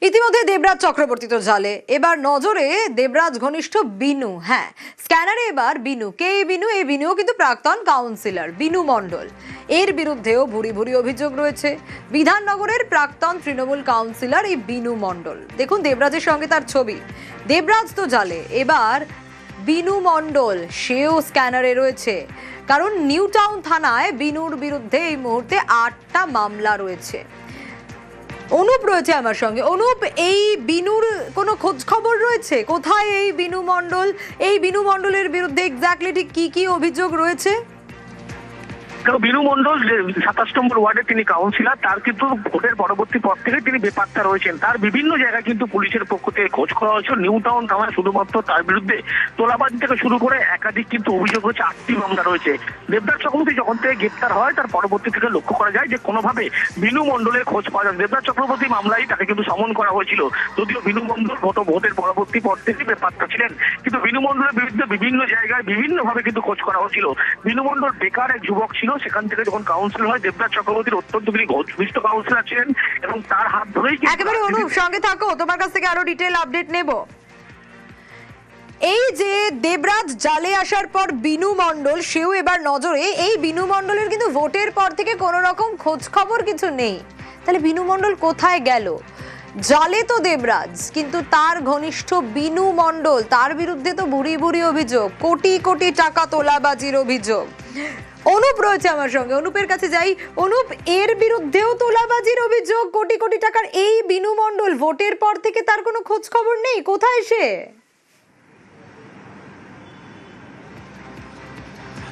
ইতিমধ্যে দেবরাজ চক্রবর্তী তো জালে, এবার নজরে দেবরাজ ঘনিষ্ঠ বিনু। হ্যাঁ, স্ক্যানারে এবার বিনু। কে এই বিনু? এই বিনুও কিন্তু প্রাক্তন কাউন্সিলর বিনু মণ্ডল। এর বিরুদ্ধেও ভুরি ভুরি অভিযোগ রয়েছে। বিধাননগরের প্রাক্তন তৃণমূল কাউন্সিলর এই বিনু মণ্ডল। দেখুন দেবরাজের সঙ্গে তার ছবি। দেবরাজ তো জালে, এবার বিনু মণ্ডল সেও স্ক্যানারে রয়েছে। কারণ নিউ টাউন থানায় বিনুর বিরুদ্ধে এই মুহূর্তে 8টা মামলা রয়েছে। অনুপ রয়েছে আমার সঙ্গে। অনুপ, এই বিনুর কোনো খোঁজ খবর রয়েছে? কোথায় এই বিনু মণ্ডল? এই বিনু মণ্ডলের বিরুদ্ধে এক্স্যাক্টলি ঠিক কি কি অভিযোগ রয়েছে? বিনু মণ্ডল 27 নম্বর ওয়ার্ডে তিনি কাউন্সিলর। তার কিন্তু ভোটের পরবর্তী পর থেকে তিনি বেপাত্তা রয়েছেন। তার বিভিন্ন জায়গায় কিন্তু পুলিশের পক্ষ থেকে খোঁজ করা হয়েছে। নিউ টাউন থানায় শুধুমাত্র তার বিরুদ্ধে তোলাবাজি থেকে শুরু করে একাধিক কিন্তু অভিযোগ রয়েছে। 8টি মামলা রয়েছে। দেবরাজ চক্রবর্তী যখন থেকে গ্রেপ্তার হয় তার পরবর্তী থেকে লক্ষ্য করা যায় যে কোনোভাবে বিনু মণ্ডলের খোঁজ পাওয়া যায়। দেবরাজ চক্রবর্তী মামলায় তাকে কিন্তু সমন করা হয়েছিল, যদিও বিনু মণ্ডল ভোটের পরবর্তী পর থেকে বেপাত্তা ছিলেন। কিন্তু বিনু মণ্ডলের বিরুদ্ধে বিভিন্ন জায়গায় বিভিন্নভাবে কিন্তু খোঁজ করা হয়েছিল। বিনু মণ্ডল বেকার এক যুবক ছিল। সেখান থেকে যখন কাউন্সিলর হয়, দেবরাজ চক্রবর্তীর অত্যন্ত তিনি ঘনিষ্ঠ কাউন্সিলর ছিলেন এবং তার হাত ধরেই একেবারে অনুপ সঙ্গে থাকো, তোমার কাছ থেকে আরো ডিটেইল আপডেট নেব। এই যে দেবরাজ জালে আসার পর বিনু মণ্ডল সেও এবার নজরে। এই বিনু মণ্ডলের কিন্তু ভোটের পর থেকে কোনো রকম খোঁজ খবর কিছু নেই। তাহলে বিনু মণ্ডল কোথায় গেল? জালে তো দেবরাজ, কিন্তু তার ঘনিষ্ঠ বিনু মণ্ডল, তার বিরুদ্ধে তো ভুরি ভুরি অভিযোগ, কোটি কোটি টাকা তোলাবাজির অভিযোগ। অনুপ রয়েছে আমার সঙ্গে, অনুপের কাছে যাই। অনুপ, এর বিরুদ্ধেও তোলাবাজির অভিযোগ, কোটি কোটি টাকার। এই বিনু মণ্ডল ভোটের পর থেকে তার কোনো খোঁজ খবর নেই, কোথায় সে?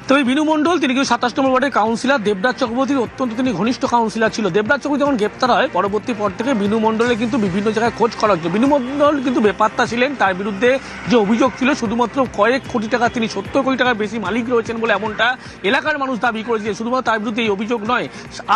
তবে বিনু মণ্ডল তিনি কিন্তু 27 নম্বর ওয়ার্ডের কাউন্সিলর। দেবরাজ চক্রবর্তীর অত্যন্ত তিনি ঘনিষ্ঠ কাউন্সিলর ছিল। দেবরাজ চক্রবর্তী যখন গ্রেপ্তার হয় পরবর্তী পর থেকে বিনু মণ্ডলের কিন্তু বিভিন্ন জায়গায় খোঁজ করা হচ্ছে। বিনু মণ্ডল কিন্তু বেপাত্তা ছিলেন। তার বিরুদ্ধে যে অভিযোগ ছিল শুধুমাত্র কয়েক কোটি টাকা, তিনি 70 কোটি টাকার বেশি মালিক রয়েছেন বলে এমনটা এলাকার মানুষ দাবি করেছে। শুধুমাত্র তার বিরুদ্ধে এই অভিযোগ নয়,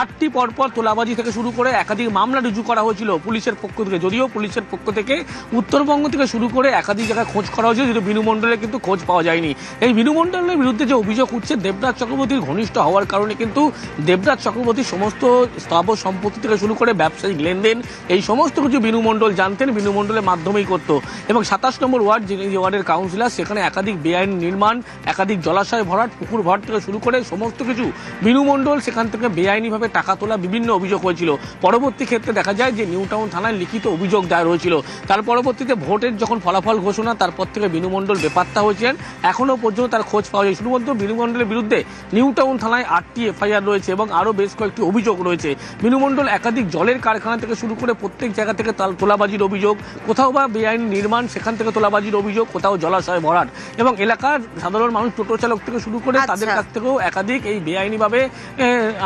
8টি পরপর তোলাবাজি থেকে শুরু করে একাধিক মামলা রুজু করা হয়েছিল পুলিশের পক্ষ থেকে। যদিও পুলিশের পক্ষ থেকে উত্তরবঙ্গ থেকে শুরু করে একাধিক জায়গায় খোঁজ করা হয়েছিল, যদিও বিনু মণ্ডলের কিন্তু খোঁজ পাওয়া যায়নি। এই বিনু মণ্ডলের বিরুদ্ধে যে অভিযোগ উঠছে, দেবরাজ চক্রবর্তীর ঘনিষ্ঠ হওয়ার কারণে কিন্তু দেবরাজ চক্রবর্তীর সমস্ত স্থাবর সম্পত্তি থেকে শুরু করে ব্যবসায়িক লেনদেন এই সমস্ত কিছু বিনু মণ্ডল জানতেন, বিনু মণ্ডলের মাধ্যমেই করত। এবং 27 নম্বর ওয়ার্ড, যিনি ওয়ার্ডের কাউন্সিলর, সেখানে একাধিক বেআইনি নির্মাণ, একাধিক জলাশয় ভরাট, পুকুর ভরাট থেকে শুরু করে সমস্ত কিছু বিনু মণ্ডল সেখান থেকে বেআইনিভাবে টাকা তোলা বিভিন্ন অভিযোগ হয়েছিল। পরবর্তী ক্ষেত্রে দেখা যায় যে নিউ টাউন থানায় লিখিত অভিযোগ দায়ের হয়েছিল। তার পরবর্তীতে ভোটের যখন ফলাফল ঘোষণা, তারপর থেকে বিনু মণ্ডল বেপাত্তা হয়েছেন। এখনও পর্যন্ত তার খোঁজ পাওয়া যায়। শুধুমাত্র বিনু মণ্ডলের বিরুদ্ধে নিউ টাউন থানায় 8টি এফআইআর রয়েছে এবং আরও বেশ কয়েকটি অভিযোগ রয়েছে। বিনু মণ্ডল একাধিক জলের কারখানা থেকে শুরু করে প্রত্যেক জায়গা থেকে তোলাবাজির অভিযোগ, কোথাও বা বেআইনি নির্মাণ, সেখান থেকে তোলাবাজির অভিযোগ, কোথাও জলাশয় ভরাট, এবং এলাকার সাধারণ মানুষ, টোটো চালক থেকে শুরু করে তাদের কাছ থেকেও একাধিক এই বেআইনিভাবে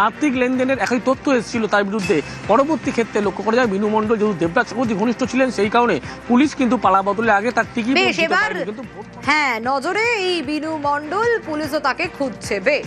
আর্থিক লেনদেনের একাধিক তথ্য এসেছিল তার বিরুদ্ধে। পরবর্তী ক্ষেত্রে লক্ষ্য করা যায় বিনু মণ্ডল যেহেতু দেবরাজ চক্রবর্তী ঘনিষ্ঠ ছিলেন, সেই কারণে পুলিশ কিন্তু পালা বদলে আগে তার টিকিট। হ্যাঁ, নজরে এই বিনু মণ্ডল, পুলিশও তাকে খুঁজছে। বেশ।